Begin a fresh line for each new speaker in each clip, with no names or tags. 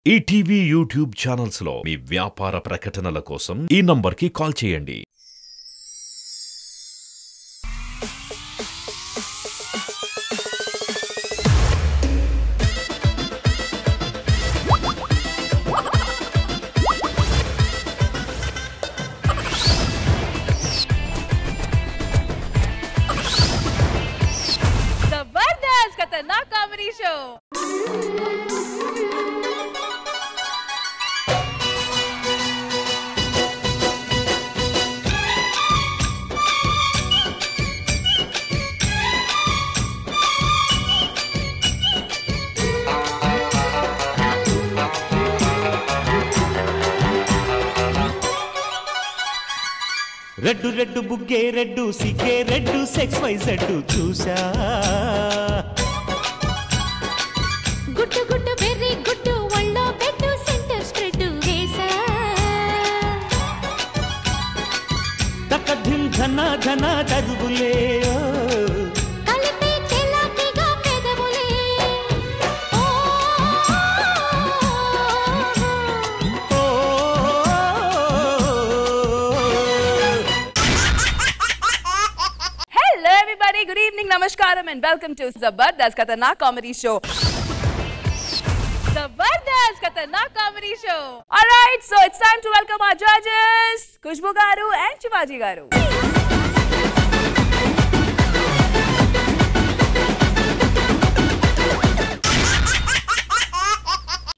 ETV YouTube channels లో మీ వ్యాపార ప్రకటనల కోసం ఈ నంబర్కి కాల్ చేయండి.
Jabardasth Khatarnak comedy show.
Red red బుగ్గే రెడ్డు సిగ్గే రెడ్డు సెక్స్ వై జెడ్డు చూసా
గుట్టు గుట్టు వెర్రి గుట్టు ఒళ్ళో పెట్టు సెంటర్ స్ప్రెడ్ వేసా
తకధిం ధన ధన దరుగులే
కలిపే చెలాకిగా పెదవులే
Hello everybody, good evening, namaskaram and welcome to Zabardast Khatarnak Comedy Show. Zabardast Khatarnak Comedy Show. Alright, so it's time to welcome our judges, Khushbu garu and Shivaji garu.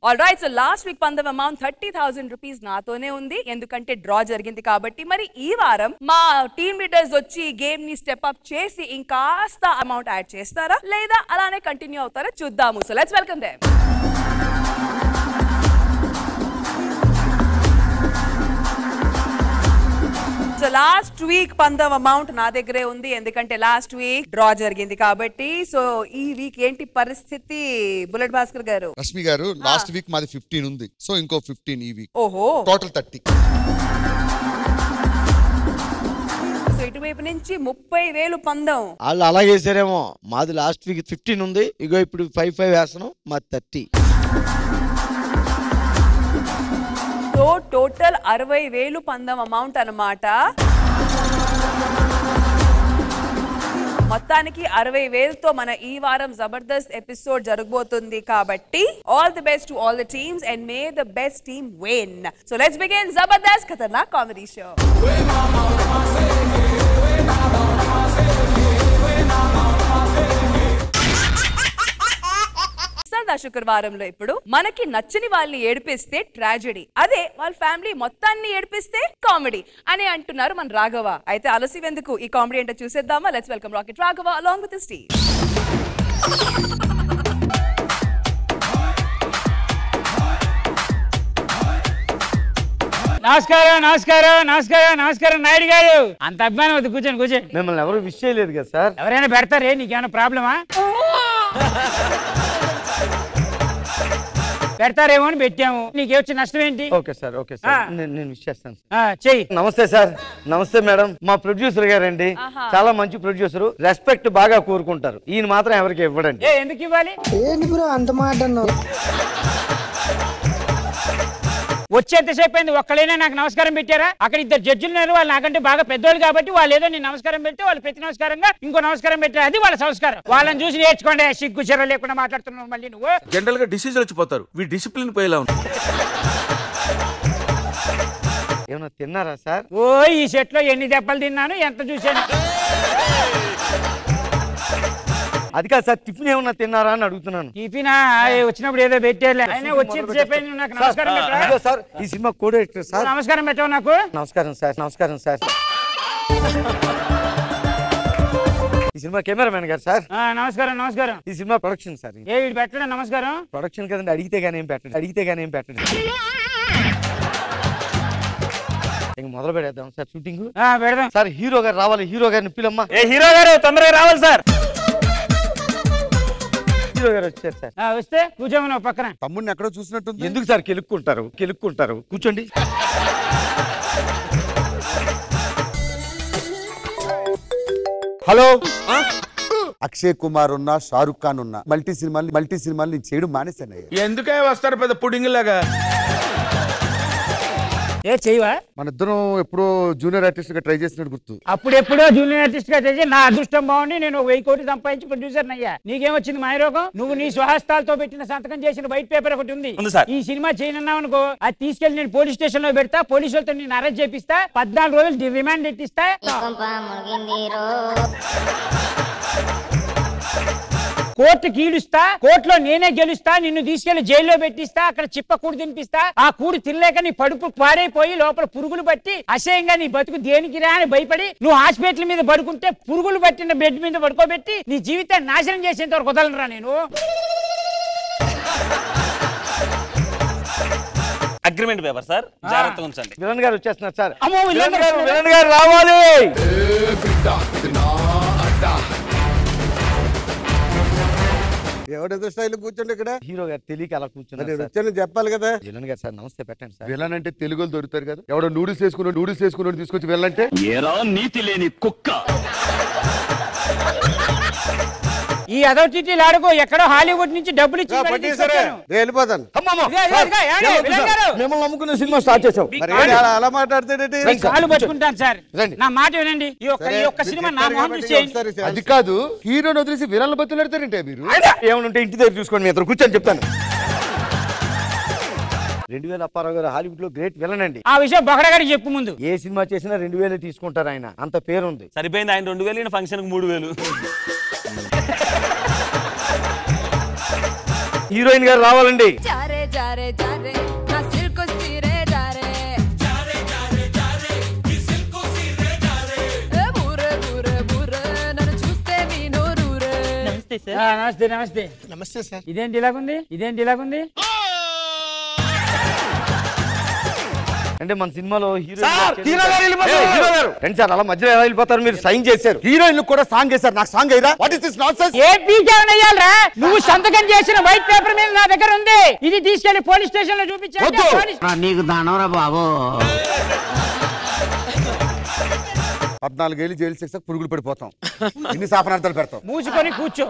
Alright, so last week పందెం amount 30,000 rupees నాతోనే ఉంది ఎందుకంటే draw జరిగింది కాబట్టి మరి ఈ వారం మా టీమ్ లీడర్స్ వచ్చి గేమ్ ని స్టెప్ అప్ చేసి ఇంకాస్త అమౌంట్ యాడ్ చేస్తారా లేదా అలానే కంటిన్యూ అవుతారా చూద్దాము. So let's welcome them. So last week పందెం అమౌంట్ నా దగ్గరే ఉంది ఎందుకంటే లాస్ట్ వీక్ డ్రా జరిగింది కాబట్టి. సో ఈ వీక్ ఏంటి పరిస్థితి బుల్లెట్ భాస్కర్ గారు?
రష్మి గారు లాస్ట్ వీక్ మాది 15 ఉంది, సో ఇంకో 15 ఈ వీక్,
ఓహో
టోటల్ 30.
సో ఇటువైపు నుంచి 30,000 పందెం.
వాళ్ళు అలాగే వేసారేమో. మాది లాస్ట్ వీక్ 15 ఉంది, ఇగో ఇప్పుడు 5 వేస్తున్నాం, మాది 30.
సో టోటల్ 60,000 పందెం అమౌంట్ అన్నమాట. మొత్తానికి 60,000తో మన ఈ వారం జబర్దస్త్ ఎపిసోడ్ జరగబోతుంది కాబట్టి all the best to all the teams and may the best team win. So let's begin Jabardasth Khatarnak comedy show. సరదా శుక్రవారంలో ఇప్పుడు మనకి నచ్చని వాళ్ళని ఏడిపిస్తే ట్రాజెడీ, అదే వాళ్ళ ఫ్యామిలీ మొత్తాన్ని ఏడిపిస్తే కామెడీ అని అంటున్నారు మన రాఘవ. అయితే ఆలస్యం ఎందుకు, ఈ కామెడీ ఏంటో చూసేద్దామా? Let's welcome rocket Raghava along with Steve.
నమస్కారం నమస్కారం నమస్కారం నమస్కారం నాయుడు గారు. అంత అభిమానం వద్దు, కూర్చోండి కూర్చోండి.
మిమ్మల్ని ఎవరు విష్ చేయలేదు కదా సార్.
ఎవరైనా పెడతారే, నీకేమైనా ప్రాబ్లమా? పెడతారేమో అని పెట్టాము, నీకేమొచ్చి నష్టం ఏంటి?
ఓకే సార్, ఓకే సార్, నేను విష్ చేస్తాను.
చెయ్యి.
నమస్తే సార్. నమస్తే మేడం. మా ప్రొడ్యూసర్ గారండి, చాలా మంచి ప్రొడ్యూసర్, రెస్పెక్ట్ బాగా కోరుకుంటారు. ఈయన మాత్రం ఎవరికి ఇవ్వడండి.
ఎందుకు ఇవ్వాలి? వచ్చేంతసేపు అయింది, ఒక్కళ్ళైనా నాకు నమస్కారం పెట్టారా? అక్కడ ఇద్దరు జడ్జిలు ఉన్నారు, వాళ్ళు నాకంటే బాగా పెద్దోళ్ళు కాబట్టి వాళ్ళు ఏదో నేను నమస్కారం పెడితే వాళ్ళు ప్రతి నమస్కారంగా ఇంకో నమస్కారం పెట్టారు. అది వాళ్ళ సంస్కారం. వాళ్ళని చూసి నేర్చుకోండి. సిగ్గు చెర లేకుండా మాట్లాడుతున్నావు మళ్ళీ నువ్వు.
జనరల్ గా డిసీజ్ వచ్చిపోతారు, వీ డిసిప్లిన్ పోయేలా ఉంటుంది.
ఏమన్నా తిన్నారా సార్?
ఓ ఈ సెట్ లో ఎన్ని దెబ్బలు తిన్నాను, ఎంత చూశాను.
అది కాదు సార్, టిఫిన్ ఏమన్నా తిన్నారా అని అడుగుతున్నాను.
టిఫినా వచ్చినప్పుడు ఏదో పెట్టేలే, అయినా వచ్చేసేపు నాకు నమస్కారం పెట్టరా
సార్. ఈ సినిమా కో డైరెక్టర్ సార్.
నమస్కారం పెట్టావు నాకు.
నమస్కారం సార్. నమస్కారం సార్. ఈ సినిమా కెమెరామెన్ గారు సార్.
నమస్కారం నమస్కారం.
ఈ సినిమా ప్రొడక్షన్ సార్.
ఏ వీడు పెట్టడం నమస్కారం.
ప్రొడక్షన్ కదండి, అడిగితే గానీ ఏం పెట్టండి, అడిగితే గానీ ఏం పెట్టండి. ఇంక మొదలు పెడేద్దాం సార్ షూటింగ్.
పెడదాం
సార్. హీరో గారు రావాలి, హీరో గారిని పిలమ్మా.
ఏ హీరో గారు తొందరగా రావాలి సార్.
హీరో గారు వచ్చారు సార్.
వస్తే కూర్చోమని పక్కన.
తమ్ముడిని ఎక్కడో చూసినట్టుంది.
ఎందుకు సార్ కెలుక్కుంటారు, కెలుక్కుంటారు, కూర్చోండి. హలో
అక్షయ్ కుమార్ ఉన్నా, షారుఖ్ ఖాన్ ఉన్నా, మల్టీ సినిమాలు నేను చేయడం మానేశాను.
ఎందుకే వస్తారు పెద్ద పుడింగ్ లాగా?
ఏ చేయవా?
మన ఇద్దరం ఎప్పుడో జూనియర్ ఆర్టిస్ట్ గా ట్రై చేసినట్టు గుర్తు.
అప్పుడెప్పుడో జూనియర్ ఆర్టిస్ట్ గా చేసి నా అదృష్టం బాగుండి నేను 1000 కోట్లు సంపాదించి ప్రొడ్యూసర్ అయ్యా. నీకేమొచ్చింది మాయరోగం? నువ్వు నీ స్వహస్తాలతో పెట్టిన సంతకం చేసిన వైట్ పేపర్ ఒకటి ఉంది. ఈ సినిమా చేయనన్నావు అనుకో, అది తీసుకెళ్లి నేను పోలీస్ స్టేషన్ లో పెడతా, పోలీసులతో నేను అరెస్ట్ చేపిస్తా, 14 రోజులు రిమాండ్ ఎట్టిస్తా. కోర్టు కీడుస్తా, కోర్టులో నేనే గెలుస్తా, నిన్ను తీసుకెళ్లి జైల్లో పెట్టిస్తా, అక్కడ చిప్ప కూడు తినిపిస్తా. ఆ కూడు తినలేక నీ పడుపు పాడైపోయి లోపల పురుగులు పట్టి అసహ్యంగా నీ బతుకు దేనికి రా అని భయపడి నువ్వు హాస్పిటల్ మీద పడుకుంటే పురుగులు పట్టిన బెడ్ మీద పడుకోబెట్టి నీ జీవితాన్ని నాశనం చేసేంత వరకు వదలరా నేను.
అగ్రిమెంట్ పేపర్ సార్, జాగ్రత్తగా ఉంచండి.
విలన్ గారు వచ్చేస్తున్నారు సార్.
అమ్మో
విలన్ గారు రావాలి.
ఎవడేదో స్టైల్ కూర్చోండి ఇక్కడ.
హీరో గారు తెలియక అలా కూర్చున్నారు.
వచ్చాను చెప్పాలి కదా.
విలన్ గారు సార్ నమస్తే, పెట్టండి సార్.
విలన్ అంటే తెలుగులో దొరుకుతారు కదా. ఎవడో నూడిల్స్ వేసుకున్నాడు తీసుకొచ్చి విలన్ అంటే
నీతి లేని కుక్క.
ఈ అదొకటి ఆడుకో, ఎక్కడో హాలీవుడ్ నుంచి డబ్బులు ఇచ్చి
వెళ్ళిపోతాను.
మిమ్మల్ని నమ్ముకున్న సినిమా స్టార్ట్ చేసాం.
అలా మాట్లాడితే
కాలు పట్టుకుంటాను సార్, నా మాట వినండి. ఈ ఒక్క సినిమా నా మొహం చూసి చేయండి.
అది కాదు, హీరోని వదిలేసి విలన్ల బతులు పెడతారంటే మీరు.
ఏమనుంటే ఇంటి దగ్గర చూసుకోండి, మీ ఇద్దరు కూర్చొని చెప్తాను. 2000 అప్పారావు గారు హాలీవుడ్ లో గ్రేట్ విలన్ అండి.
ఆ విషయం బొగడ గారికి చెప్పు ముందు.
ఏ సినిమా చేసినా 2000 తీసుకుంటారు ఆయన, అంత పేరుంది.
సరిపోయింది, ఆయన 2000 ఫంక్షన్ 3000.
హీరోయిన్ గారు రావాలండి.
నమస్తే నమస్తే
నమస్తే సార్.
ఇదేంటి ఇలాగుంది?
అంటే మన సినిమాలో హీరో సార్ అలా మధ్యలో ఎలా వెళ్ళిపోతారు? మీరు సైన్ చేశారు, హీరోయిన్ కూడా సాంగ్ చేశారు. నాకు సాంగ్ అయ్యారా? What is this nonsense?
నువ్వు సంతకం చేసిన వైట్ పేపర్ మీద నా దగ్గర ఉంది. ఇది తీసుకెళ్లి పోలీస్ స్టేషన్ లో చూపించాను.
నీకు దానవరా బాబు.
14 ఏళ్ళు జైలు శిక్ష, పురుగులు పడిపోతాం. ఎన్ని శాపనార్థాలు పెడతాం?
మూసుకొని కూర్చో.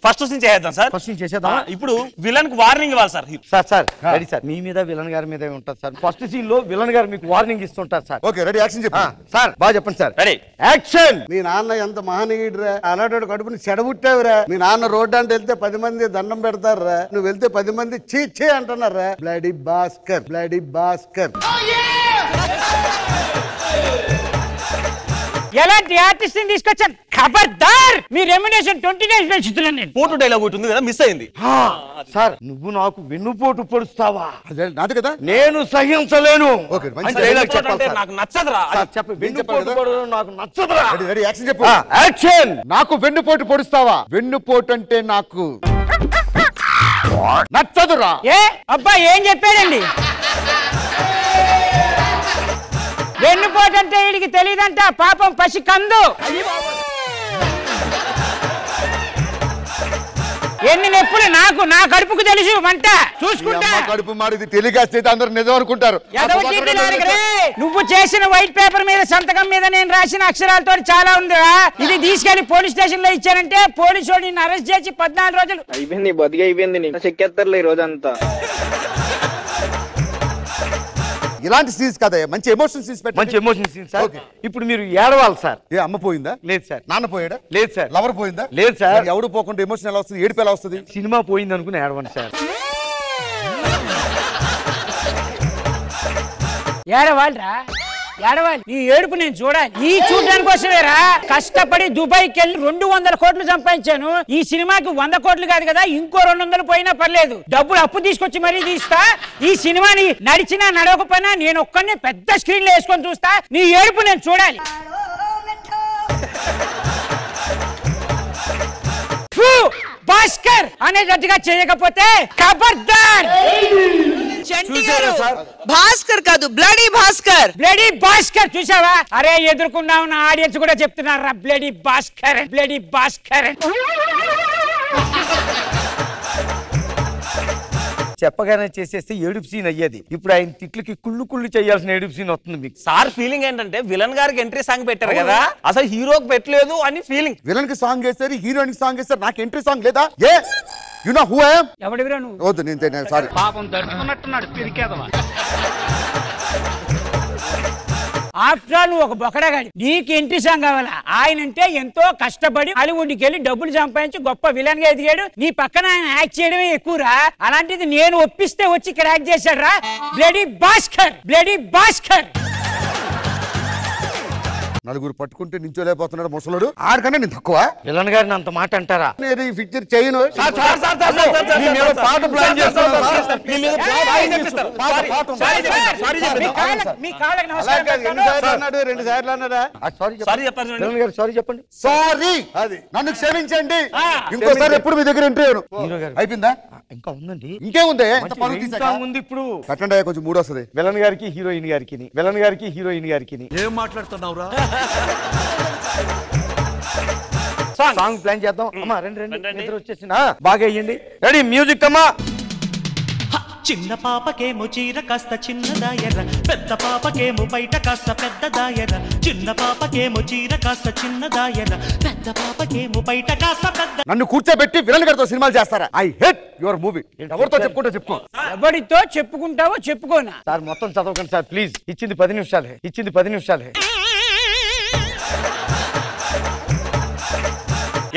ఫస్ట్ నుంచి చేద్దాం సార్.
ఫస్ట్ నుంచి చేసేద్దాం.
ఇప్పుడు విలన్ కు వార్నింగ్ ఇవ్వాలి సార్.
Sir ready sir. మీ మీద విలన్ గారి మీద ఉంటుంది సార్. ఫస్ట్ సీన్ లో విలన్ గారు మీకు వార్నింగ్ ఇస్తుంటారు సార్.
ఓకే రెడీ, యాక్షన్ చెప్పు
సార్. బాగా చెప్పండి సార్.
Ready,
action. మీ నాన్న ఎంత మహనీయుడురా, అలాంటి కడుపుని చెడబుట్టావురా. మీ నాన్న రోడ్డు అంటే వెళ్తే 10 మంది దండం పెడతారా, నువ్వు వెళ్తే 10 మంది చీ అంటున్నారా. బ్లడీ భాస్కర్.
ఎలాంటి ఆర్టిస్ట్ ని తీసుకొచ్చాను? ఖబర్దార్, మీ రెమ్యునేషన్ 20 days పెంచుతున్నాను నేను.
ఫోటో డైలాగ్ ఒకటి ఉంది కదా, మిస్ అయింది
సార్. నువ్వు నాకు వెన్నుపోటు పొడుస్తావా?
నాది కదా,
నేను సహించలేను.
ఓకే మంచి డైలాగ్ చెప్పాలి సార్.
నాకు నచ్చదురా.
చెప్పు. వెన్నుపోటు పొడవడం నాకు నచ్చదురా.
రెడీ, యాక్షన్ చెప్పు.
యాక్షన్.
నాకు వెన్నుపోటు పొడుస్తావా? వెన్నుపోటు అంటే నాకు నచ్చదురా.
ఏ అబ్బా ఏం చెప్పాడండి? వెన్నుపోటంటే వీడికి తెలియదంట, పాపం పసి కందు. ఎన్ని నొప్పులు నాకు, నా కడుపుకు తెలుసు మంట. చూసుకుంటా.
కడుపు మాడిది తెలియక అందరూ నిజం అనుకుంటారు.
నువ్వు చేసిన వైట్ పేపర్ మీద సంతకం మీద నేను రాసిన అక్షరాలతో చాలా ఉందిరా. ఇది తీసుకెళ్లి పోలీస్ స్టేషన్ లో ఇచ్చారంటే పోలీసు వాడు నిన్ను అరెస్ట్ చేసి 14 రోజులు
అయిపోయింది. బతికి అయిపోయింది. చెక్కేస్తారులే ఈ రోజంతా.
ఇలాంటి సీన్స్ కదా, మంచి ఎమోషన్ సీన్స్ పెట్టండి.
మంచి ఎమోషన్ సీన్స్ సార్. ఇప్పుడు మీరు ఏడవాలి సార్.
ఏ అమ్మ పోయిందా?
లేదు సార్.
నాన్న పోయాడా?
లేదు సార్.
లవర్ పోయిందా?
లేదు సార్.
ఎవడు పోకుండా ఎమోషన్ ఎలా వస్తుంది? ఏడుపు ఎలా వస్తుంది?
సినిమా పోయింది అనుకుని ఏడవండి సార్.
ఏడవాలిరా, ఏడవాలి. ఈ ఏడుపు నేను చూడాలి. ఈ చూడడానికి వస్తేరా కష్టపడి దుబాయ్కి వెళ్ళి 200 కోట్లు సంపాదించాను. ఈ సినిమాకి 100 కోట్లు కాదు కదా, ఇంకో 200 పోయినా పర్లేదు. డబ్బులు అప్పు తీసుకొచ్చి మరీ తీస్తా. ఈ సినిమాని నడిచినా నడవకపోయినా నేను ఒక్కనే పెద్ద స్క్రీన్ లో వేసుకొని చూస్తా. నీ ఏడుపు నేను చూడాలి. భాస్కర్ అనేటట్టుగా చేయకపోతే ఖబర్దార్.
భాస్కర్ కాదు, బ్లడీ భాస్కర్.
చూసావా? అరే ఎదుర్కొన్నా ఉన్న ఆడియన్స్ కూడా చెప్తున్నారా బ్లడీ భాస్కర్.
చెప్పగానే చేసేస్తే ఏడుపు సీన్ అయ్యేది. ఇప్పుడు ఆయన తిట్లకి కుళ్ళు కుళ్ళు చేయాల్సిన ఏడుపు సీన్ వస్తుంది మీకు.
సార్ ఫీలింగ్ ఏంటంటే విలన్ గారికి ఎంట్రీ సాంగ్ పెట్టారు కదా, అసలు హీరోకి పెట్టలేదు అని ఫీలింగ్.
విలన్ కి సాంగ్ వేస్తారు, హీరోయిన్ కి సాంగ్ వేస్తారు, నాకు ఎంట్రీ సాంగ్ లేదా? ఏ you know who I am?
ఎవడివిరా నువ్వు?
వద్దు నేను సారీ.
పాపం దడుచుకున్నట్టున్నాడు పిరికేదవా. ఆఫ్టర్ ఆల్ నువ్వు ఒక బొకడగాడి, నీకు ఎంట్రీ సాంగ్ కావాలా? ఆయన అంటే ఎంతో కష్టపడి హాలీవుడ్కి వెళ్ళి డబ్బులు సంపాదించి గొప్ప విలన్ గా ఎదిగాడు. నీ పక్కన ఆయన యాక్ట్ చేయడమే ఎక్కువరా. అలాంటిది నేను ఒప్పిస్తే వచ్చి ఇక్కడ యాక్ట్ చేశాడు రా. Bloody Bhaskar, bloody Bhaskar.
నలుగురు పట్టుకుంటే నించోలేకపోతున్నాడు ముసలుడు. ఆడికన్నా నేను తక్కువ?
విలన్ గారిని అంత మాట అంటారా?
నేను ఈ పిక్చర్ చేయను. పాట ప్లాన్ రెండు సార్లు అన్నారా?
సారీ చెప్పండి.
సారీ, అది నన్ను క్షమించండి. ఇంకోసారి ఎప్పుడు మీ దగ్గర ఎంట్రీ అయిపోయిందా?
ఇంకా ఉందండి.
ఇంకేముంది?
ఉంది ఇప్పుడు.
కట్టండి కొంచెం మూడు వస్తుంది.
విలన్ గారికి హీరోయిన్ గారికి, విలన్ గారికి హీరోయిన్ గారికి.
ఏం మాట్లాడుతున్నావురా?
సాంగ్ ప్లాన్ చేద్దాం. అమ్మా రండి నిద్ర వచ్చేసిన బాగా అయ్యండి. రెడీ మ్యూజిక్ అమ్మా.
చిన్న పాపకేమో చీర కాస్త చిన్నదాయర, పెద్ద పాపకేమో బయట కాస్త పెద్దదాయర. చిన్న పాపకేమో చీర కాస్త చిన్నదాయర, పెద్ద పాపకేమో బయట కాస్త పెద్ద.
నన్ను కూర్చోబెట్టి విలన్ గారితో సినిమాలు చేస్తారా? I hate your movie. ఎవరితో చెప్పుకో.
ఎవరితో చెప్పుకుంటావో చెప్పుకోనా.
సార్ మొత్తం చదవకండి సార్ ప్లీజ్. ఇచ్చింది 10 నిమిషాలే.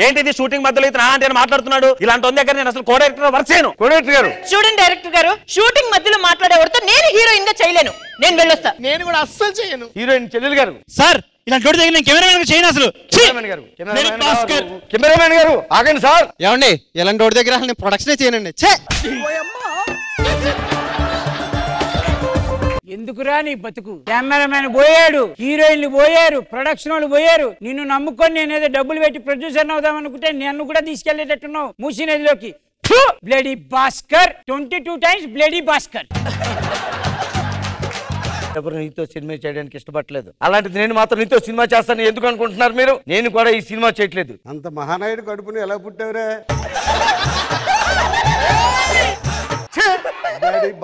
ఏంటిది షూటింగ్ మధ్యలో ఇతను అంటే మాట్లాడుతున్నాడు? ఇలాంటి ఉంది దగ్గర నేను అసలు కో డైరెక్టర్ వర్సేను.
కో డైరెక్టర్ గారు,
చూడండి డైరెక్టర్ గారు, షూటింగ్ మధ్యలో మాట్లాడేవాడితో నేను హీరోయిన్ గా చేయలేను. నేను వెళ్ళొస్తా.
నేను కూడా అస్సలు చేయను.
హీరోయిన్ చెల్లెలు గారు.
సార్ ఇలాంటి దగ్గర నేను కెమెరామెన్ చేయను అసలు.
కెమెరామెన్ గారు ఆగండి సార్.
ఏమండి ఇలాంటి రోడ్డు దగ్గర నేను ప్రొడక్షనే చేయనండి.
ఎందుకురా నీ బతుకు? కెమెరామెన్ పోయాడు, హీరోయిన్లు పోయారు, ప్రొడక్షన్ వాళ్ళు పోయారు. నిన్ను నమ్ముకొని నేనేదో డబ్బులు పెట్టి ప్రొడ్యూసర్ అవుదాం అనుకుంటే నన్ను కూడా తీసుకెళ్లేటట్టున్నావు మూసీ నదిలోకి. Bloody Bhaskar 22 times bloody Bhaskar.
ఎవరు నీతో సినిమా చేయడానికి ఇష్టపడలేదు. అలాంటిది నేను మాత్రం నీతో సినిమా చేస్తాను ఎందుకు అనుకుంటున్నారు మీరు? నేను కూడా ఈ సినిమా చేయట్లేదు.
అంత మహానాయుడు కడుపుని ఎలా పుట్టావురా?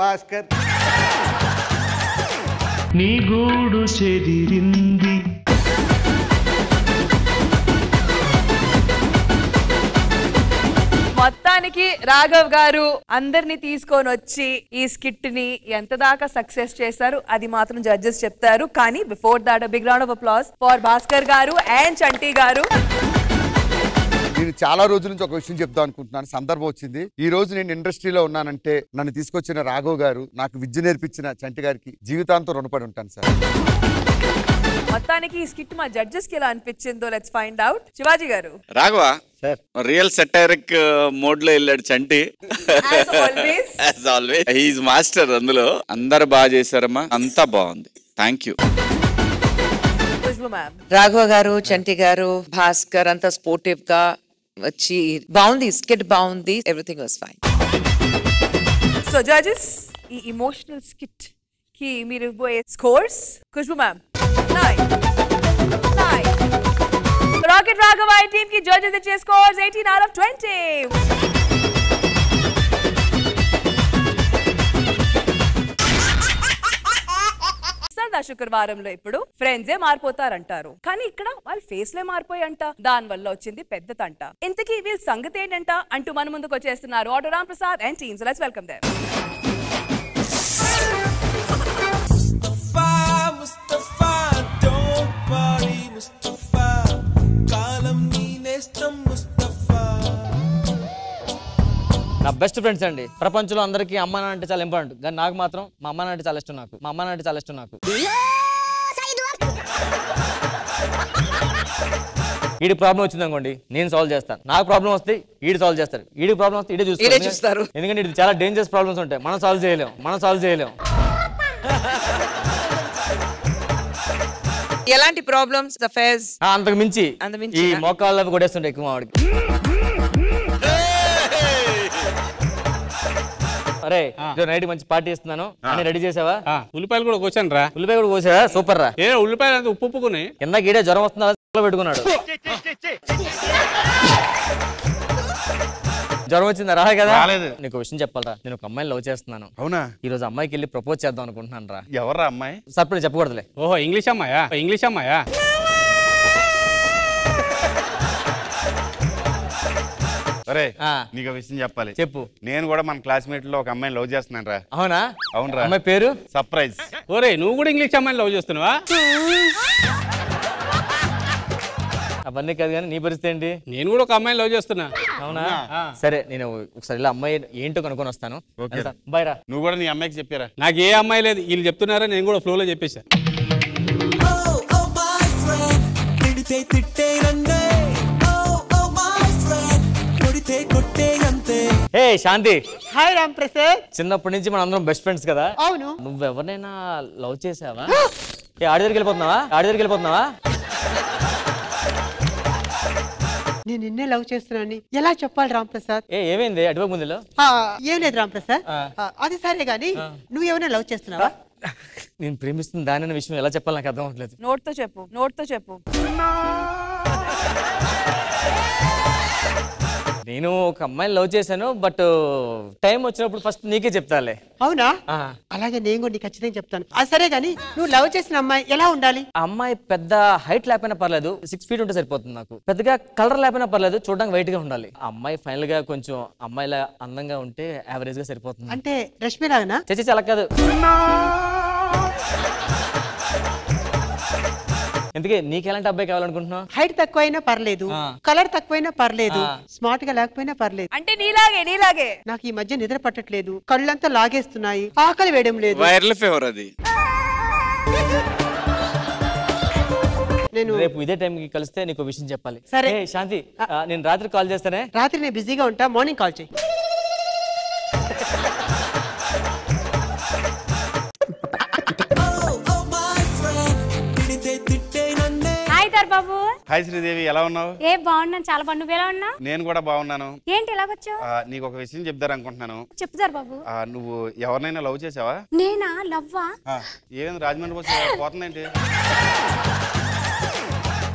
భాస్కర్
నీ గూడు చెదిరింది.
మొత్తానికి రాఘవ్ గారు అందరిని తీసుకొని వచ్చి ఈ స్కిట్ ని ఎంత దాకా సక్సెస్ చేశారు అది మాత్రం జడ్జెస్ చెప్తారు. కానీ before that big round of applause for Bhaskar గారు అండ్ చంటి గారు.
నేను చాలా రోజుల నుంచి ఒక విషయం చెప్దాం అనుకుంటున్నాను. సందర్భం వచ్చింది. ఈ రోజు నేను ఇండస్ట్రీలో ఉన్నానంటే నన్ను తీసుకొచ్చిన రాఘవ్ గారు, నాకు విద్య నేర్పించిన చంటి గారికి జీవితాంతం రుణపడి ఉంటాను సార్.
మొత్తానికి ఈ స్కిట్ మా జడ్జెస్ కి ఎలా అనిపించిందో లెట్స్ ఫైండ్ అవుట్. శివాజీ గారు.
రాఘవ రియల్ సెటైరిక్ మోడ్ లో వెళ్ళాడు Chanti. As always he's master. అందులో అందరు బాగా చేశారమ్మా, అంతా బాగుంది. Thank you.
రాఘవ గారు, చంటి గారు, భాస్కర్ అంతా స్పోర్టివ్ గా వచ్చి బాగుంది. స్కిట్ బాగుంది. Everything was fine.
So judges ఈ ఎమోషనల్ స్కిట్ కి మీరు ఇవ్వబోయే scores. Khushbu ma'am 9. Rocket Raghava team కి జడ్జెస్ ఇచ్చే స్కోర్స్ 18 out of 20. సరదా శుక్రవారంలో ఇప్పుడు ఫ్రెండ్సే మారిపోతారంటారు, కానీ ఇక్కడ వాళ్ళ ఫేస్ లే మారిపోయంట. దాని వల్ల వచ్చింది పెద్ద తంట. ఇంతకీ వీళ్ళ సంగతి ఏంటంట అంటూ మన ముందుకు వచ్చేస్తున్నారు auto Ram Prasad and team. So let's welcome them.
నా బెస్ట్ ఫ్రెండ్స్ అండి. ప్రపంచంలో అందరికీ అమ్మ నాన్న అంటే చాలా ఇంపార్టెంట్, కానీ నాకు మాత్రం మా అమ్మ నాన్న అంటే చాలా ఇష్టం. మా అమ్మ నాన్న అంటే చాలా ఇష్టం నాకు. ఈడి ప్రాబ్లం వచ్చింది అనుకోండి, నేను సాల్వ్ చేస్తాను. నాకు ప్రాబ్లం వస్తే ఈడు సాల్వ్ చేస్తారు. ఈడి ప్రాబ్లం వస్తే ఈడే చూస్తారు. ఎందుకంటే ఇది చాలా డేంజరస్ ప్రాబ్లమ్స్ ఉంటాయి, మనం సాల్వ్ చేయలేము.
ఎలాంటి ప్రాబ్లమ్స్? అఫైర్స్
అంతకు మించి ఈ మోకాళ్ళు కొట్టేస్తుంటాయి ఎక్కువ వాడికి. అరే నైట్ మంచి పార్టీ ఇస్తున్నాను, అన్ని రెడీ చేసావా?
ఉల్లిపాయలు కూడా కోసాను రా.
ఉల్లిపాయ కూడా కోసావా? సూపర్ రా.
ఏ ఉల్లిపాయలు అంతా ఉప్పుకుని
కింద గీడే జ్వరం వస్తుందా పెట్టుకున్నాడు. జ్వరం వచ్చిందా? రాలే కదా.
రాలేదు.
నీకు విషయం చెప్పాలరా, నేను ఒక అమ్మాయిని లవ్ చేస్తున్నాను.
అవునా?
ఈ రోజు అమ్మాయికి వెళ్ళి ప్రపోజ్ చేద్దాం అనుకుంటున్నాను రా.
ఎవర్రా అమ్మాయి?
సర్ప్రైజ్ చెప్పకూడదులే.
ఓహో ఇంగ్లీష్ అమ్మాయా? ఇంగ్లీష్ అమ్మాయా?
అరే నీకు విషయం చెప్పాలి.
చెప్పు.
నేను కూడా మన క్లాస్మేట్ లో ఒక అమ్మాయిని లవ్ చేస్తున్నాను రా.
అవునా?
అవునరా.
అమ్మాయి పేరు?
సర్ప్రైజ్.
ఓరే నువ్వు కూడా ఇంగ్లీష్ అమ్మాయిని లవ్ చేస్తున్నావా?
అవన్నీ కాదు కానీ నీ పరిస్థితి ఏంటి?
నేను కూడా ఒక అమ్మాయిని లవ్ చేస్తున్నా.
అవునా? సరే నేను ఒకసారి ఇలా అమ్మాయి ఏంటో కనుక్కొని వస్తాను. బాయ్ రా.
నువ్వు కూడా నీ అమ్మాయికి చెప్పారా?
నాకు ఏ అమ్మాయి లేదు, వీళ్ళు చెప్తున్నారా, నేను కూడా ఫ్లోలో చెప్పేశా.
హే శాంతి.
హాయ్ రామ్ ప్రసాద్.
చిన్నప్పటి నుంచి మనం అందరం బెస్ట్ ఫ్రెండ్స్ కదా?
అవును.
నువ్వెవరినైనా లవ్ చేసావా? ఆడి దగ్గరికి వెళ్ళిపోతున్నావా? ఆడి దగ్గరికి వెళ్ళిపోతున్నావా?
నేను నిన్నే లవ్ చేస్తున్నాను. ఎలా చెప్పాలి రామ్ ప్రసాద్?
ఏమైంది అటువైపు ముందులో?
ఏం లేదు రామ్ ప్రసాద్. అది సరే గాని నువ్వు ఏమైనా లవ్ చేస్తున్నావా?
నేను ప్రేమిస్తున్న దాని అనే విషయం ఎలా చెప్పాలి నాకు అర్థం అవట్లేదు.
నోట్తో చెప్పు, నోట్తో చెప్పు.
నేను ఒక అమ్మాయిని లవ్ చేశాను, బట్ టైం వచ్చినప్పుడు ఫస్ట్ నీకే చెప్తాలే.
అవునా? అలాగే నేను కూడా నీకు ఖచ్చితంగా చెప్తాను. అది సరే గాని నువ్వు లవ్ చేసిన అమ్మాయి ఎలా ఉండాలి?
ఆ అమ్మాయి పెద్ద హైట్ లేకపోయినా పర్లేదు, 6 feet ఉంటే సరిపోతుంది నాకు. పెద్దగా కలర్ లేకపోయినా పర్లేదు, చూడడానికి వైట్ గా ఉండాలి. ఆ అమ్మాయి ఫైనల్ గా కొంచెం అమ్మాయిలా అందంగా ఉంటే యావరేజ్ గా సరిపోతుంది.
అంటే రష్మి లాగానా?
చచ్చి అలా కాదు. ఎందుకే నీకు ఎలాంటి అబ్బాయి కావాలనుకుంటున్నావు?
హైట్ తక్కువైనా పర్లేదు, కలర్ తక్కువైనా పర్లేదు, స్మార్ట్ గా లేకపోయినా పర్లేదు.
అంటే నీలాగే.
నాకు ఈ మధ్య నిద్ర పట్టట్లేదు, కళ్ళంతా లాగేస్తున్నాయి, ఆకలి వేయడం లేదు.
వైరల్ ఫీవర్ అది.
నేను
రేపు ఇదే టైం కి కలిస్తే నీకు విషయం చెప్పాలి.
సరే
శాంతి, నేను రాత్రి కాల్ చేస్తానే.
రాత్రి నేను బిజీగా ఉంటా, మార్నింగ్ కాల్ చేయి.
బాబు.
హాయ్ శ్రీదేవి, ఎలా ఉన్నావు?
బాగున్నాను, చాలా బాగున్నావు. నువ్వు ఎలా ఉన్నావు?
నేను కూడా బాగున్నాను.
ఏంటి ఇలాగొచ్చావు?
నీకు ఒక విషయం చెప్దారనుకుంటున్నాను.
చెప్తారు బాబు.
నువ్వు ఎవరినైనా లవ్ చేసావా?
నేనా? లవ్వా?
ఏమైంది రాజమండ్రి బస్సు పోతుందేంటి?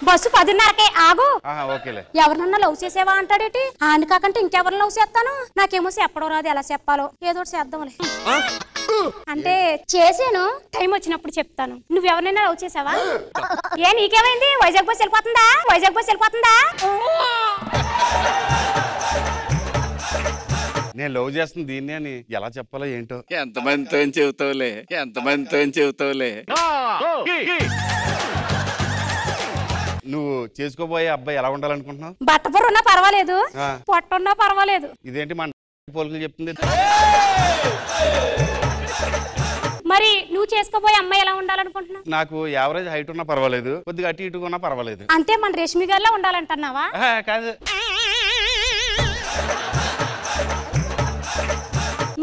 బస్సు 10:30కే ఆగు.
ఓకేలే.
ఎవరినన్నా లవ్ చేసేవా అంటాడేటి? ఆయన కాకంటే ఇంకెవరిని లవ్ చేస్తాను? నాకేమో చెప్పడం రాదు, ఎలా చెప్పాలో ఏదో చేద్దాంలే. అంటే చేసాను, టైం వచ్చినప్పుడు చెప్తాను. నువ్వు ఎవరినైనా లవ్ చేసావా? నీకేమైంది? వైజాగ్ బస్ వెళ్ళిపోతుందా?
నేను లవ్ చేస్తుంది దీన్ని అని ఎలా చెప్పాలో ఏంటో.
ఎంతమందితో చెబుతావులే.
నువ్వు చేసుకోబోయే అబ్బాయి ఎలా ఉండాలనుకుంటున్నావు?
బట్టపొర ఉన్నా పర్వాలేదు, పొట్ట ఉన్నా పర్వాలేదు.
ఇదేంటి మన పోలికలు చెప్తుంది?
మరి నువ్వు చేసుకోబోయే అమ్మాయి ఎలా ఉండాలనుకుంటున్నావు?
నాకు యావరేజ్ హైట్ ఉన్నా పర్వాలేదు, కొద్దిగా అటు ఇటుగా ఉన్నా పర్వాలేదు.
అంటే మన రేష్మి గారిలో ఉండాలంటున్నావా?
కాదు.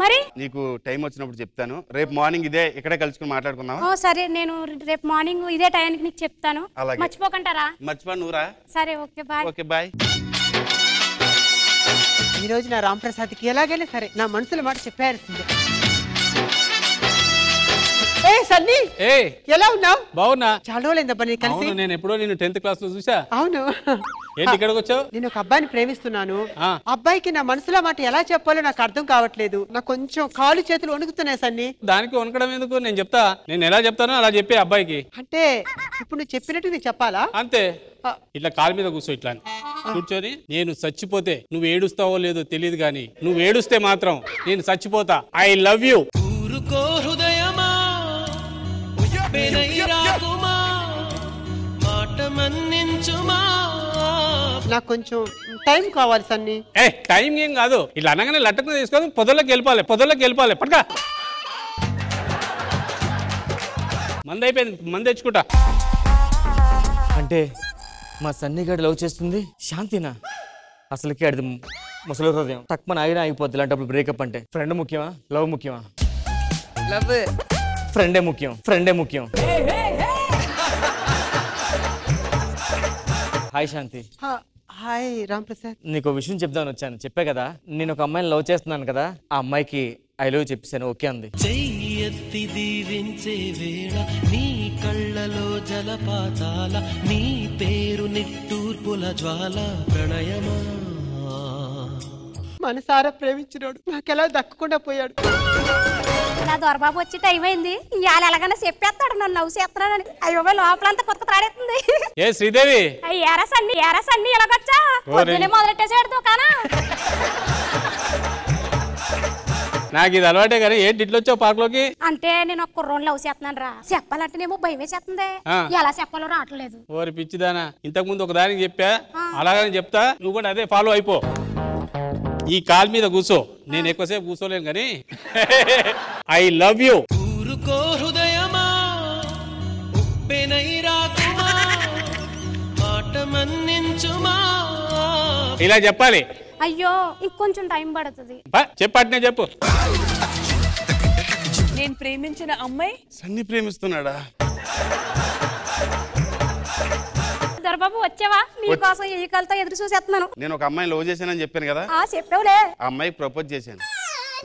మరి
నీకు టైం వచ్చినప్పుడు చెప్తాను. రేపు మార్నింగ్ ఇక్కడే కలుసుకుని మాట్లాడుకుందాం.
సరే, నేను రేపు మార్నింగ్ ఇదే టైంకి నీకు చెప్తాను. మర్చిపోకంటారా?
మర్చిపో నువ్వురా.
సరే, ఓకే బాయ్.
Okay bye.
ఈ రోజు నా రామ్ ప్రసాద్కి ఎలాగైనా సరే నా మనసులో మాట చెప్పాల్సిందే. సన్నీ, ఎలా ఉన్నావు?
బాగున్నా.
చాలా రోజులైందబ్బా నీకు కలిసి.
నేను ఎప్పుడో నేను 10th క్లాస్ లో చూసా.
అవును.
ఏంటి ఇక్కడికి వచ్చావు?
నేను ఒక అబ్బాయిని ప్రేమిస్తున్నాను. అబ్బాయికి నా మనసులో మాట ఎలా చెప్పాలో నాకు అర్థం కావట్లేదు. నాకు కొంచెం కాలు చేతులు వణుకుతున్నాయి సన్నీ.
దానికి వణకడం ఎందుకు? నేను చెప్తా. నేను ఎలా చెప్తానో అలా చెప్పే అబ్బాయికి.
అంటే ఇప్పుడు నువ్వు చెప్పినట్టు నేను చెప్పాలా?
అంతే. ఇట్లా కాలు మీద కూర్చో, ఇట్లా కూర్చొని నేను చచ్చిపోతే నువ్వు ఏడుస్తావో లేదో తెలియదు, కానీ నువ్వు ఏడుస్తే మాత్రం నేను చచ్చిపోతా. I love you.
నాకు కొంచెం టైం కావాలి సన్నీ.
టైం ఏం కాదు, ఇట్లా అనగానే లట్టకు తీసుకొని పొదల్లోకి వెళ్ళిపోవాలి. పట్టుగా మంది అయిపోయింది, మంది తెచ్చుకుంటా.
అంటే మా సన్నిగాడు లవ్ చేస్తుంది శాంతినా? అసలుకి అడిది ముసలి హృదయం తక్కువ ఆగిపోద్ది. ఇలాంటప్పుడు బ్రేకప్ అంటే ఫ్రెండ్ ముఖ్యమా, లవ్ ముఖ్యమా? ఫ్రెండే ముఖ్యం. హాయ్ శాంతి.
హాయ్ రామ్ ప్రసాద్.
నీకు విషయం చెప్దామని వచ్చాను. చెప్పా కదా నేను ఒక అమ్మాయిని లవ్ చేస్తున్నాను కదా. ఆ అమ్మాయికి ఐ లవ్ చెప్పేసాను, ఓకే అంది.
చెయ్యెత్తి దీవించే వేళ నీ కళ్ళలో జలపాతాల, నీ పేరు నిట్టూర్పుల జ్వాల, ప్రణయమా
మనసారా ప్రేమించినోడు నాకెలా దక్కకుండా పోయాడు.
నా దొరబాబు వచ్చి టైం అయింది. ఇవాళ ఎలాగైనా చెప్పేస్తాడు నన్ను నవ్వు చేస్తున్నానని. అయ్యో లోపలంతా కొత్త తాడేస్తుంది.
ఏ శ్రీదేవి
ఎరసండి ఎలాగొచ్చా పొద్దునే మొదలెట్టేసాడు దుకాణం.
నాకు ఇది అలవాటే కానీ ఏంటి ఇట్లా వచ్చావు పార్క్ లోకి?
అంటే నేను ఒక కుర్రోని లవ్ చేస్తున్నాను రా. చెప్పాలంటేనేమో భయమే చేస్తుంది. ఎలా చెప్పాలో రావట్లేదు.
ఓరి పిచ్చిదానా, ఇంతకు ముందు ఒక దానికి చెప్పా, అలాగని చెప్తా, నువ్వు కూడా అదే ఫాలో అయిపో. ఈ కాల్ మీద కూర్చో, నేను ఎక్కువసేపు కూర్చోలేను కానీ ఐ లవ్ యూ.
ఊరుకో హృదయమా ఉప్పెనై రాకుమా మాట మన్నించుమా.
ఇలా చెప్పాలి.
అయ్యో ఇంకొంచెం టైం పడుతుంది.
చెప్పట్నే చెప్పు.
నేను ప్రేమించిన అమ్మాయి
సన్ని ప్రేమిస్తున్నాడా?
దొరబాబు వచ్చావా? నీకోసం ఈ కాలతో ఎదురు చూసేస్తున్నాను.
నేను ఒక అమ్మాయిని లవ్ చేశానని చెప్పాను కదా,
చెప్పావులే.
ఆ అమ్మాయికి ప్రపోజ్ చేశాను,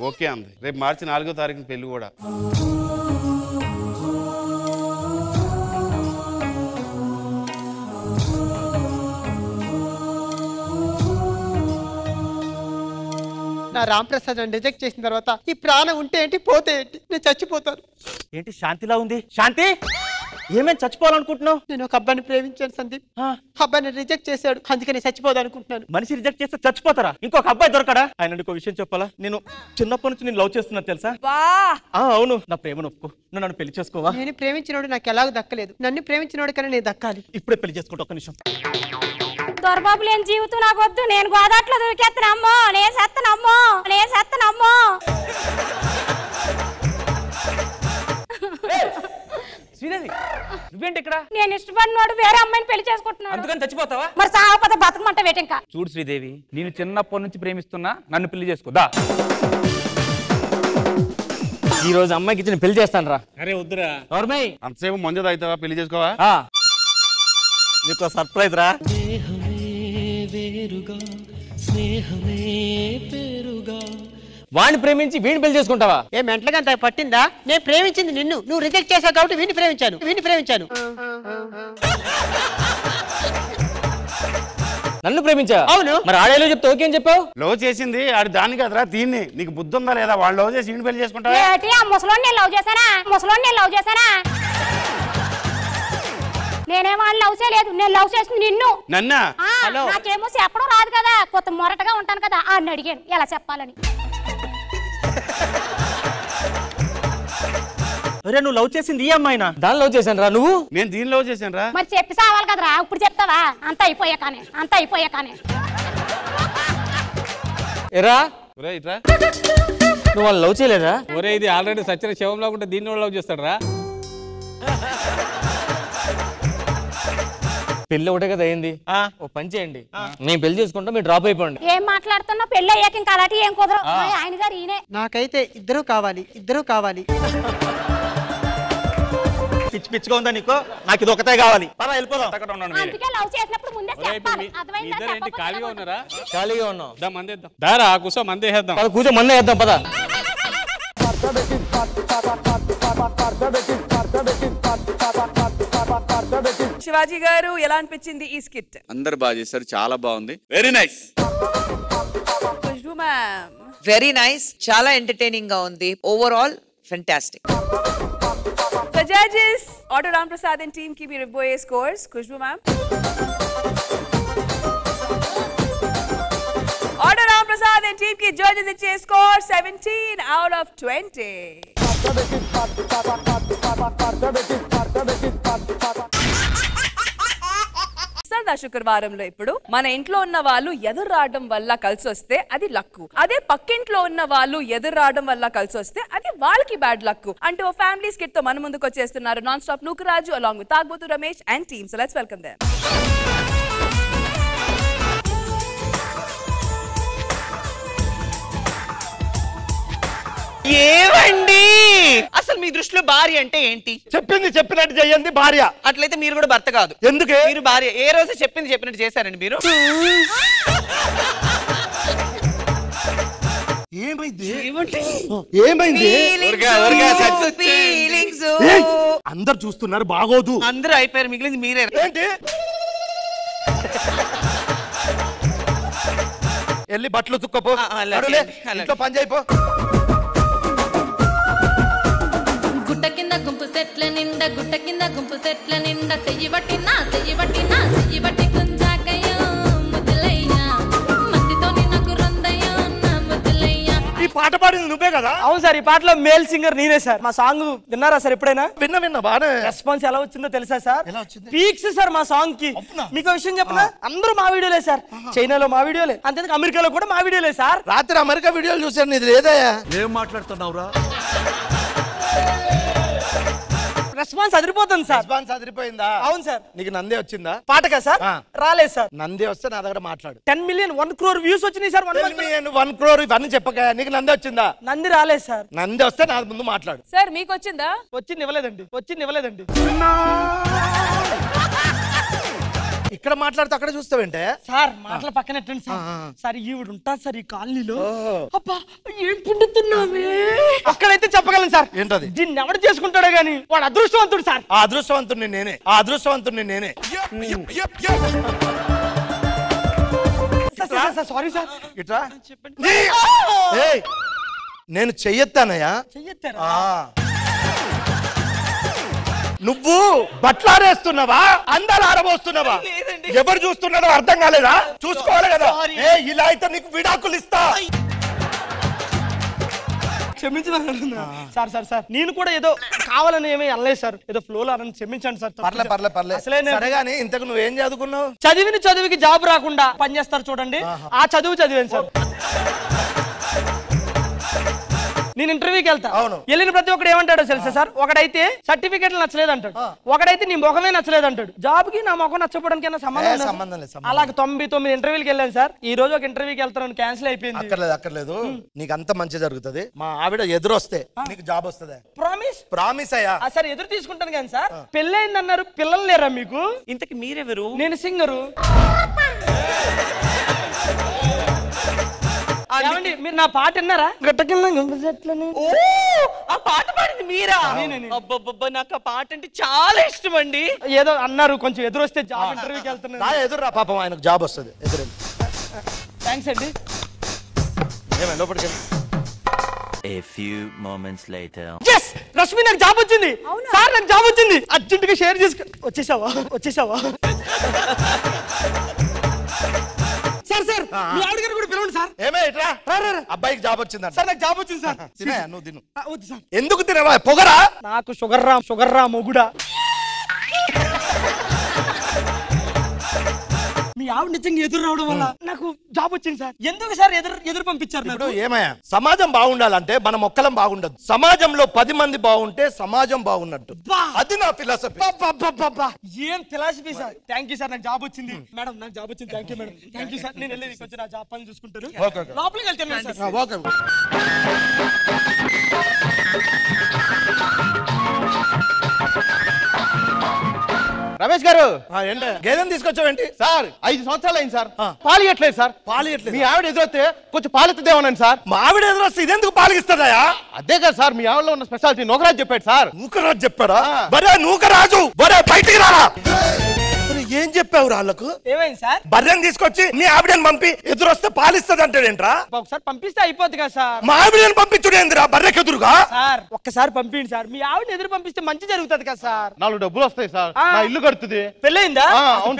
ఓకే అంది. రేపు మార్చి 4వ తారీఖున పెళ్లి కూడా.
నా రాంప్రసాద్ నన్ను రిజెక్ట్ చేసిన తర్వాత ఈ ప్రాణం ఉంటే ఏంటి పోతే ఏంటి, నేను చచ్చిపోతాను.
ఏంటి శాంతిలా ఉంది? శాంతి ఏమేమి చచ్చిపోవాలనుకుంటున్నావు?
నేను ఒక అబ్బాయిని ప్రేమించాను సందీప్. అబ్బాయిని రిజెక్ట్ చేశాడు, అందుకని చచ్చిపోదాం అనుకుంటున్నాను.
మనిషి రిజెక్ట్ చేస్తే చచ్చిపోతారా? ఇంకొక అబ్బాయి దొరకడా? ఆయన ఇంకో విషయం చెప్పాలా, నేను చిన్నప్పటి నుంచి నేను లవ్ చేస్తున్నా తెలుసా? అవును, నా ప్రేమను ఒప్పుకో, నువ్వు నన్ను పెళ్లి చేసుకోవా?
నేను ప్రేమించినోడు నాకు ఎలాగో దక్కలేదు, నన్ను ప్రేమించినోడు కన్నా నేను దక్కాలి.
ఇప్పుడే పెళ్లి చేసుకుంటా, ఒక్క నిమిషం.
దొరబాబు లేని జీవితం నాకు వద్దు. నేను గోదాట్లో దొరికేస్తానమ్మో, నేను చేస్తానమ్మో, నేను చేస్తానమ్మో.
శ్రీదేవి నువ్వేంటి ఇక్కడ?
నేను ఇష్టపడినోడు వేరే అమ్మాయిని పెళ్లి చేసుకుంటున్నాడు.
అందుకని చచ్చిపోతావా?
మరి సాగపోతే బతకమంట వేట. ఇంకా
చూడు శ్రీదేవి, నేను చిన్నప్పటి నుంచి ప్రేమిస్తున్నా, నన్ను పెళ్లి చేసుకోదా. ఈ రోజు అమ్మాయికి ఇచ్చి పెళ్లి చేస్తాను రా.
అరే వద్దురా.
అంతసేపు మందు తాగుతావా? పెళ్లి చేసుకోవా?
నీకు సర్ప్రైజ్ రా.
వాడిని ప్రేమించి వీడిని పెళ్లి చేసుకుంటావా?
ఏ మెంటలుగా పట్టిందా? నేను ప్రేమించింది నిన్ను, నువ్వు రిజెక్ట్ చేసావు కాబట్టి వీడిని ప్రేమించాను.
నన్ను ప్రేమించా?
అవును.
మరి ఆడేలో చెప్తే ఓకే అని చెప్పావు?
లవ్ చేసింది ఆడు దాన్ని కదరా దీన్ని. నీకు బుద్ధి ఉందా లేదా? వాళ్ళు లవ్ చేసి ఇంటి పెళ్లి చేసుకుంటావా?
ముసలోని నేను లవ్ చేశానా? నేనేమో లవ్ చేయలేదు, నేను లవ్ చేసింది నిన్ను.
నన్నా?
నాకేమో చెప్పడం రాదు కదా, కొత్త మొరటగా ఉంటాను కదా, అని అడిగాను ఎలా చెప్పాలని.
అరే నువ్వు లవ్ చేసింది ఈ అమ్మాయినా?
దాన్ని లవ్ చేశాను రా. నువ్వు?
నేను దీన్ని లవ్ చేశాను రా.
మరి చెప్పి సావాలి కదరా, ఇప్పుడు చెప్తావా? అంత అయిపోయాకానే
ఎరా
ఇట్రా.
నువ్వు వాళ్ళు లవ్ చేయలేదా?
ఒరే ఇది ఆల్రెడీ సచిన శవం లాగుంటే దీన్ని లవ్ చేస్తాడు రా.
పెళ్లి ఒకటే కదా అయింది, ఓ పని చేయండి, మేము పెళ్లి చేసుకుంటాం, మీరు డ్రాప్ అయిపోండి.
ఏం మాట్లాడుతున్నా? పెళ్లి అయ్యాక ఇంకా అలాంటి ఏం కుదరవు. ఆయన గారు ఈయనే.
నాకైతే ఇద్దరు కావాలి.
పిచ్చిగా ఉందా నీకు? నాకు ఇది ఒకటే కావాలి. వెళ్ళిపోదాం.
అందుకే లవ్ చేసినప్పుడు ముందే చెప్పాలి.
ఏంటి ఖాళీగా ఉన్నారా?
ఖాళీగా ఉన్నాం.
దా మందేద్దాం. దారా కూర్చో మందేద్దాం.
కూర్చో మందేద్దాం పద.
శివాజీ గారు ఎలా అనిపించింది ఈ స్కిట్?
అందరు బాగా చేశారు, చాలా బాగుంది. Very nice.
Khushbu ma'am
very nice, చాలా ఎంటర్టైనింగ్ గా ఉంది. Overall fantastic.
The judges, Auto Ram Prasad and team keep your boy scores. Khushbu ma'am. Auto Ram Prasad and team ki judges iche score 17 out of 20. సరదా శుక్రవారంలో ఇప్పుడు మన ఇంట్లో ఉన్న వాళ్ళు ఎదురు రావడం వల్ల కలిసి వస్తే అది లక్కు, అదే పక్కింట్లో ఉన్న వాళ్ళు ఎదురు రావడం వల్ల కలిసి వస్తే అది వాళ్ళకి బ్యాడ్ లక్కు అంటే ఓ ఫ్యామిలీ స్కిట్ తో మన ముందుకు వచ్చేస్తున్నారు non stop Nookaraju along with Thagubothu Ramesh and team. So let's welcome them.
ఏమండి అసలు మీ దృష్టిలో భార్య అంటే ఏంటి?
చెప్పింది చెప్పినట్టు చెయ్యండి భార్య.
అట్లయితే మీరు కూడా భర్త కాదు.
ఎందుకే?
మీరు భార్య. ఏ రోజు చెప్పింది చెప్పినట్టు చేశారండి మీరు?
ఏమైంది? అందరు చూస్తున్నారు, బాగోదు.
అందరూ అయిపోయారు, మిగిలింది మీరే.
ఏంటి
వెళ్ళి బట్టలు తుక్కపో ఇంట్లో పని చేయిపో.
గుట్ట కింద గుంపు సెట్ల నిండా గుట్ట కింద గుంపు సెట్ల నిండా చెయ్యి పట్టినా చెయ్యి పట్టినా చెయ్యి పట్టి గుంజాకయ్యో ముద్దులయ్యా మత్తితో నాకు రొందయ్యో నా ముద్దులయ్యా.
ఈ పాట పాడింది నువ్వే కదా?
అవును సార్, ఈ పాటలో మేల్ సింగర్ నేనే సార్. మా సాంగ్ విన్నారా సార్ ఎప్పుడైనా?
విన్నా బానే.
రెస్పాన్స్ ఎలా వచ్చిందో తెలుసా సార్? పీక్స్ సార్ మా సాంగ్ కి. మీకు విషయం చెప్పనా, అందరూ మా వీడియోలే సార్. చైనాలో మా వీడియోలే, అంతే అమెరికాలో కూడా మా వీడియోలే సార్.
రాత్రి అమెరికా వీడియోలు చూసాను, ఇది లేదయ్యా. ఏం మాట్లాడుతున్నావురా?
రెస్పాన్స్ అదిరిపోతుంది సార్.
రెస్పాన్స్ అదిరిపోయిందా?
అవును సార్.
నీకు నందే వచ్చిందా?
పాటగా సార్? రాలేదు సార్.
నందే వస్తే నా దగ్గర మాట్లాడు.
10 million 1 crore వ్యూస్ వచ్చినాయి సార్.
1 crore ఇవన్నీ చెప్పక నీకు నందే వచ్చిందా?
నంది రాలేదు సార్.
నంది వస్తే నా ముందు మాట్లాడు.
సార్ మీకు వచ్చిందా?
వచ్చింది ఇవ్వలేదండి.
ఇక్కడ మాట్లాడుతూ అక్కడ చూస్తావేంటే
సార్? మాటల పక్కనెట్టండి సార్. సార్ ఈవిడ ఉంటారు సార్ ఈ కాలనీలో. అబ్బా ఏం పిండుతున్నావే. అక్కడైతే చెప్పగలను సార్.
ఏంటది?
దీన్ని ఎవడు చేసుకుంటాడో గానీ వాడు అదృష్టవంతుడు సార్.
ఆ అదృష్టవంతుడిని నేనే.
Sorry sir.
ఇట్రా చెప్పండి. నేను చెయ్యొత్తానయ్యా.
చెయ్యొత్తారా?
నువ్వు బట్లారేస్తున్నావా, అందాలు ఆరబోస్తున్నావా? ఎవరు చూస్తున్నారో అర్థం కాలేదా? చూసుకోవాలి కదా. ఇలా అయితే నీకు విడాకులు ఇస్తా.
క్షమించండి సార్. నేను కూడా ఏదో కావాలని ఏమీ అనలేదు సార్. ఏదో ఫ్లోలో అని క్షమించండి సార్.
పర్లే. సరే గానీ ఇంతకు నువ్వేం చదువుకున్నావు?
చదివికి జాబ్ రాకుండా పని చేస్తారు చూడండి, ఆ చదివాను సార్. నేను ఇంటర్వ్యూకి వెళ్తా. వెళ్ళిన ప్రతి ఒక్కడు ఏమంటాడో తెలుసా సార్? ఒకడైతే సర్టిఫికెట్లు నచ్చలేదు అంటాడు, ఒకడైతే నీ ముఖమే నచ్చలేదు అంటాడు. జాబ్ కి నా ముఖం నచ్చపోవడానికి సంబంధం లేదు. అలాగే 99 ఇంటర్వ్యూకి వెళ్ళాను సార్. ఈ రోజు ఒక ఇంటర్వ్యూకి వెళ్తాను, క్యాన్సిల్ అయిపోయింది.
అక్కర్లేదు. నీకు అంత మంచి జరుగుతుంది. మా ఆవిడ ఎదురొస్తే నీకు జాబ్ వస్తుంది. ప్రామిస్ అయ్యా.
సార్ ఎదురు తీసుకుంటాను కానీ సార్. పెళ్ళైంది అన్నారు, పిల్లలు లేరా మీకు?
ఇంతకి మీరెవరు?
నేను సింగరు. మీరు నా పాట విన్నారా?
ఆ పాట పాడింది మీరా? అబ్బబ్బబ్బా, నాకు ఆ పాట అంటే చాలా ఇష్టం అండి.
ఏదో అన్నారు కొంచెం ఎదురు వస్తే జాబ్ ఇంటర్వ్యూకి వెళ్తున్నా.
ఎదురురా పాపం, ఆయనకు జాబ్ వస్తుంది. ఎదురు.
థ్యాంక్స్ అండి.
లోపలికి.
A few moments later.
yes Rashmi నాకు జాబ్ వచ్చింది సార్. నాకు జాబ్ వచ్చింది. అర్జెంట్ గా షేర్ చేసుకో. వచ్చేసావా? సార్ మీ ఆవిడ గారు కూడా పిలవండి సార్.
ఏమే ఇట్రా. అబ్బాయికి జాబ్ వచ్చింది
సార్. నాకు జాబ్ వచ్చింది సార్.
నువ్వు తిను. వద్దు సార్. ఎందుకు తినవా? పొగరా?
నాకు షుగర్ రా మొగుడా. మీ ఆవిడ నిజంగా ఎదురు రావడం వల్ల నాకు జాబ్ వచ్చింది సార్. ఎందుకు సార్ ఎదురు పంపించారు?
ఇప్పుడు ఏమయ్యా, సమాజం బాగుండాలంటే మన మొక్కలం బాగుండదు. సమాజంలో 10 మంది బాగుంటే సమాజం బాగున్నట్టు. అది నా ఫిలాసఫీ.
ఏం philosophy sir. Thank you sir. నాకు జాబ్ వచ్చింది మేడం. నాకు జాబ్ వచ్చింది. Thank you madam. Thank you sir. నేను వెళ్ళేది కొంచెం నా జాబ్ పని చూసుకుంటాను. లోపలికి వెళ్తాను సార్.
రమేష్ గారు ఏంటి గేదెని తీసుకొచ్చావేంటి సార్? 5 సంవత్సరాలు అయింది సార్, పాలు ఇవ్వట్లేదు సార్. మీ ఆవిడ ఎదురొస్తే కొంచెం పాలెత్తదేమోనండి సార్. మా ఆవిడ ఎదురొస్తే ఇదెందుకు పాలిస్తుందా? అదే కదా సార్, మీ ఆవిడలో ఉన్న స్పెషాలిటీ. నూకరాజు చెప్పాడు సార్. నూకరాజు చెప్పాడా? బరే నూకరాజు, బరే బయటికి రారా. ఏం చెప్పావు వాళ్ళకు?
ఏమైంది సార్?
బర్రెని తీసుకొచ్చి మీ ఆవిడని పంపి ఎదురొస్తే పాలిస్తుంది అంటాడేంట్రా?
ఒకసారి పంపిస్తే అయిపోద్ది కదా సార్.
మా ఆవిడని పంపించుడేందిరా బర్రెకి ఎదురుగా?
సార్ ఒక్కసారి పంపించండి సార్. మీ ఆవిడని ఎదురు పంపిస్తే మంచి జరుగుతుంది కదా సార్.
4 డబ్బులు వస్తాయి సార్. నా ఇల్లు కడుతుంది.
పెళ్ళయిందా?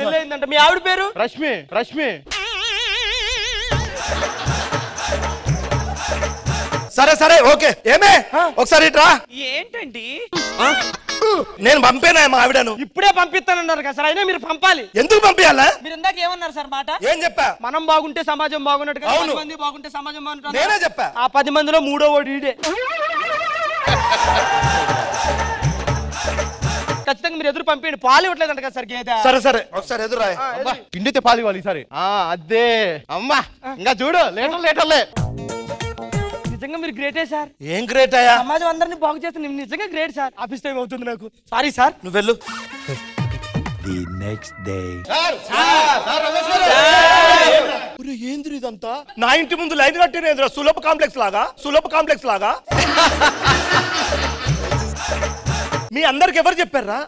పెళ్ళయిందంట. మీ ఆవిడ పేరు?
రష్మి. సరే ఓకే. ఏమే ఒకసారి ఇట్రా.
ఏంటండి?
నేను పంపేనా మా ఆవిడను?
ఇప్పుడే పంపిస్తానన్నారు కదా సార్. అయినా మీరు పంపాలి.
ఎందుకు పంపించాలా?
మీరు ఇందాక ఏమన్నారు సార్ మాట?
ఏం చెప్పా?
మనం బాగుంటే సమాజం బాగున్నట్టు. 10 మంది బాగుంటే సమాజం బాగుంటుంది.
నేనే చెప్పా.
ఆ 10 మందిలో 3వ వాడు ఈడే. ఖచ్చితంగా మీరు ఎదురు పంపించండి. పాలు ఇవ్వట్లేదంట కదా సార్ గేదె.
సరే ఒకసారి ఎదురు పిండితే పాలు ఇవ్వాలి ఈసారి. అదే అమ్మా, ఇంకా చూడు లేటర్లే.
నిజంగా మీరు గ్రేటే సార్.
ఏం గ్రేట్ అయ్యా?
సమాజం అందరినీ బాగు చేస్తే నిజంగా గ్రేట్ సార్. ఆఫీస్ టైం అవుతుంది నాకు. Sorry sir.
నువ్వు వెళ్ళు.
The next day.
ఏంద్రి ఇదంతా? నా ఇంటి ముందు లైన్ కట్టిన సులభ కాంప్లెక్స్ లాగా. మీ అందరికి ఎవరు చెప్పారా?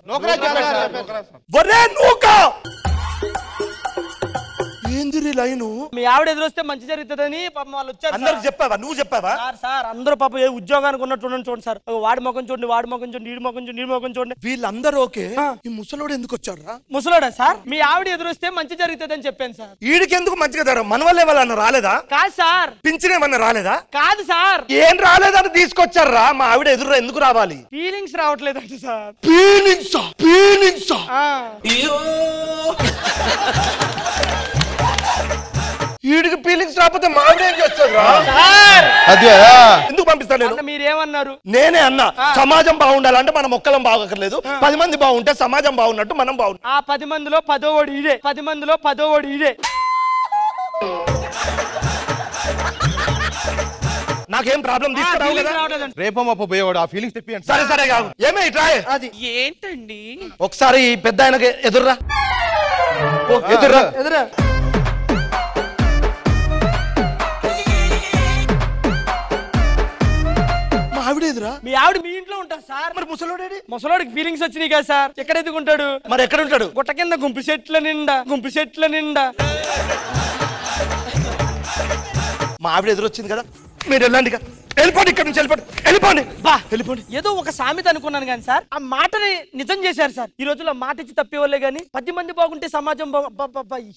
ఏంది ఏంది లైను?
మీ ఆవిడ ఎదురొస్తే మంచి జరుగుతుందని పాపం వాళ్ళు వచ్చారు.
అందరికి చెప్పావా? నువ్వు చెప్పావా?
సార్ అందరూ పాపం ఏ ఉద్యోగానికి ఉన్నట్టు చూడండి సార్. వాడి ముఖం చూడండి, వాడి ముఖం చూడండి, వీడి ముఖం చూడండి, వీడి ముఖం చూడండి.
వీళ్ళందరూ ఓకే. ఈ ముసలోడు ఎందుకు వచ్చారా?
ముసలోడా సార్? మీ ఆవిడ ఎదురొస్తే మంచి జరుగుతుందని చెప్పాను సార్.
వీడికి ఎందుకు మంచిగా జరగదు? మన వల్ల ఏమన్నా రాలేదా?
కాదు సార్.
పింఛన్ ఏమన్నా రాలేదా?
కాదు సార్.
ఏం రాలేదని తీసుకొచ్చారా? మా ఆవిడ ఎదురు ఎందుకు రావాలి?
ఫీలింగ్స్ రావట్లేదండి సార్.
ఫీలింగ్స్ వీడికి ఫీలింగ్స్ రాకపోతే మా ఆవిడ ఏం చేస్తుందిరా? అదే ఎందుకు పంపిస్తాను నేను?
మీరేమన్నారు?
నేనే అన్నా సమాజం బాగుండాలంటే మనం ఒక్కలం బాగక్కర్లేదు, 10 మంది బాగుంటే సమాజం బాగున్నట్టు మనం బాగుంటాం.
ఆ 10 మందిలో 10వ వాడు ఇదే. 10 మందిలో 10వ వాడు ఇదే.
నాకేం ప్రాబ్లం తీసుకురావు కదా.
రేపో మాపో పోయేవాడు ఆ ఫీలింగ్స్ తెప్పియండి.
సరే సరే కాదు ఏమే ఇట్రా.
అది ఏంటండి?
ఒకసారి ఈ పెద్ద ఆయనకి ఎదుర్రా. ఎదుర్రా. మా ఆవిడ ఎదురా?
మీ ఆవిడ మీ ఇంట్లో ఉంటారు సార్.
మరి ముసలోడేడి?
ముసలోడికి ఫీలింగ్స్ వచ్చినాయి కదా సార్. ఎక్కడ ఎదుగుంటాడు?
మరి ఎక్కడ ఉంటాడు?
గుట్ట కింద గుంపు చెట్ల నిండా.
మా ఆవిడ ఎదురొచ్చింది కదా, మీరు వెళ్ళండి. వెళ్ళిపోండి, ఇక్కడ నుంచి వెళ్ళిపోండి. వెళ్ళిపోండి.
ఏదో ఒక సామెత అనుకున్నాను కానీ సార్, ఆ మాటని నిజం చేశారు సార్. ఈ రోజుల్లో మాట ఇచ్చి తప్పేవాళ్ళే గానీ 10 మంది బాగుంటే సమాజం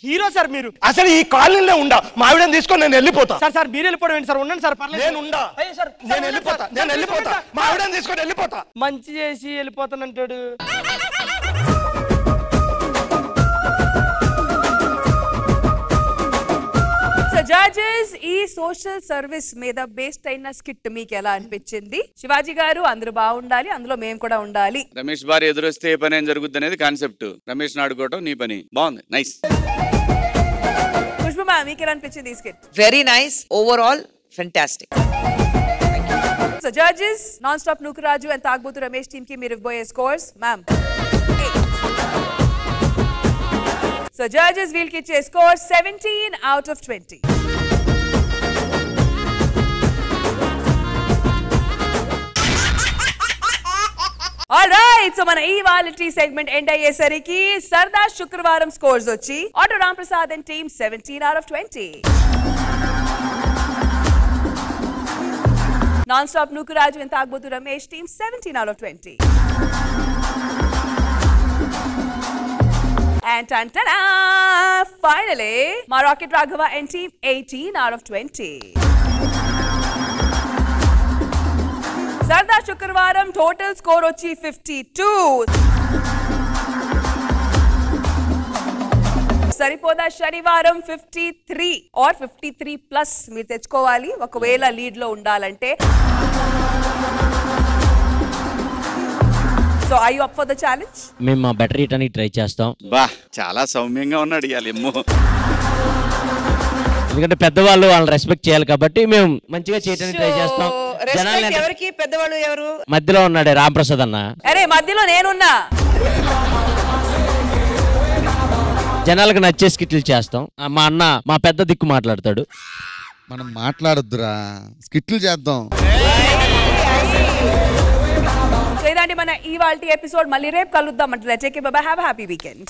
హీరో సార్ మీరు.
అసలు ఈ కాలనీలో ఉండా మా ఆవిడని తీసుకొని నేను వెళ్ళిపోతా.
సార్ మీరు వెళ్ళిపోవడం ఏంటి సార్? ఉండండి సార్, పర్లేదు.
నేను ఉండా. నేను వెళ్ళిపోతా. మా ఆవిడని తీసుకొని వెళ్ళిపోతా.
మంచి చేసి వెళ్ళిపోతానంటాడు.
జడ్జెస్, ఈ సోషల్ సర్వీస్ మీద బేస్డ్ అయిన స్కిట్ మీకు ఎలా అనిపించింది? శివాజీ గారు, అందరూ బాగుండాలి, అందులో మేము కూడా ఉండాలి.
రమేష్ భార్య ఎదురొస్తే ఏ పని ఏం జరుగుద్ది అనేది కాన్సెప్ట్. రమేష్ నాడుకోవటం నీ పని బాగుంది. నైస్.
ఖుష్బూ మ్యామ్, మీకు ఎలా అనిపించింది ఈ skit?
Very nice. Overall fantastic.
So judges, non stop Nookaraju and తాగుబోతు రమేష్ టీమ్ కి మీరు ఇవ్వబోయే స్కోర్స్. మ్యామ్, సో జడ్జెస్ వీళ్ళకి ఇచ్చే score 17 out of 20. Alright, so మన ఈ వాలిటీ సెగ్మెంట్ ఎండ్ అయ్యేసరికి సరదా శుక్రవారం స్కోర్స్ వచ్చి auto Ram Prasad and team 17 out of 20. Non stop Nookaraju and తాగుబోతు Ramesh team 17 out of 20. And tantana, finally, my Rocket Raghava and team 18 out of 20. Sarda Shukravaram total score వచ్చి 52. సరిపోదా శనివారం 53 or 53 plus మీరు తెచ్చుకోవాలి ఒకవేళ లీడ్ లో ఉండాలంటే. So are you up for the challenge?
మేము మా బెటర్ రిటర్న్ ట్రై చేస్తాం.
బా చాలా సౌమ్యంగా ఉన్నాడు ఇయాల.
ఎందుకంటే పెద్దవాళ్ళు వాళ్ళని రెస్పెక్ట్ చేయాలి కాబట్టి మేము మంచిగా చేయడానికి ట్రై చేస్తాం.
ఎవరికి పెద్దవాళ్ళు ఎవరు?
మధ్యలో ఉన్నాడే రాంప్రసాద్ అన్న.
అరే మధ్యలో నేనున్నా.
జనాలకు నచ్చే స్కిట్లు చేస్తాం. మా అన్న మా పెద్ద దిక్కు మాట్లాడతాడు.
మనం మాట్లాడొద్దురా, స్కిట్లు చేద్దాం.
ఇదండి మన ఇవాల్టి ఎపిసోడ్. మళ్ళీ రేపు కలుద్దాం. అంటే take care, by by, have a happy weekend.